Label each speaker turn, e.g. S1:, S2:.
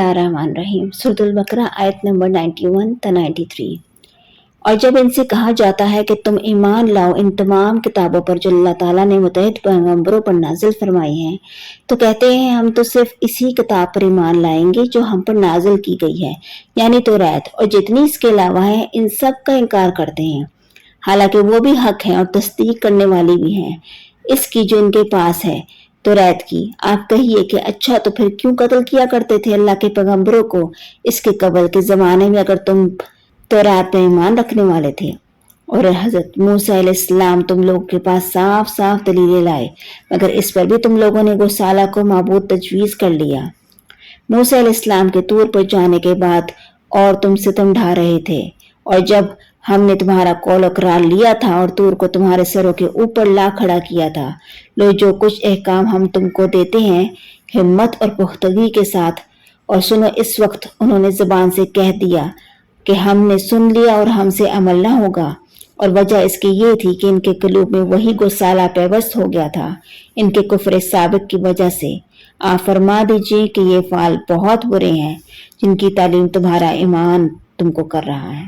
S1: रहमान रहीम। सूरत अल-बकरा आयत number 91 ta 93। और जब इनसे कहा जाता है कि तुम ईमान लाओ इन तमाम किताबों पर जो अल्लाह ताला ने मुतअद्दिद पैगंबरों पर नाजिल फरमाई हैं, तो कहते हैं हम तो सिर्फ इसी किताब पर ईमान लाएंगे जो हम पर नाजिल की गई है, यानी तौरात, और जितनी इसके अलावा है इन सब का इनकार करते हैं, हालांकि वो भी हक है और तस्दीक करने वाली भी हैं इसकी जो इनके पास है तौरात की। आप कहिए कि अच्छा तो फिर क्यों कत्ल किया करते थे अल्लाह के पैगंबरों को इसके कबल के ज़माने में, अगर तुम तौरात में ईमान रखने वाले थे। और हज़रत मूसा अलैहिस्सलाम तुम लोगों के पास साफ साफ दलीलें लाए, मगर इस पर भी तुम लोगों ने गौसाला को माबूद तजवीज़ कर लिया। मूसा अलैहिस्सलाम के तूर पर जाने के बाद और तुम सितम ढा रहे थे, और जब हमने तुम्हारा कौल इकरार लिया था और तूर को तुम्हारे सरों के ऊपर ला खड़ा किया था, लो जो कुछ अहकाम हम तुमको देते हैं हिम्मत और पुख्तगी के साथ। और सुनो, इस वक्त उन्होंने ज़बान से कह दिया कि हमने सुन लिया और हमसे अमल न होगा, और वजह इसकी ये थी कि इनके कलूब में वही गौसाला पैबस्त हो गया था इनके कुफ्र साबिक की वजह से। आप फरमा दीजिए कि ये फाल बहुत बुरे हैं जिनकी तालीम तुम्हारा ईमान तुमको कर रहा है।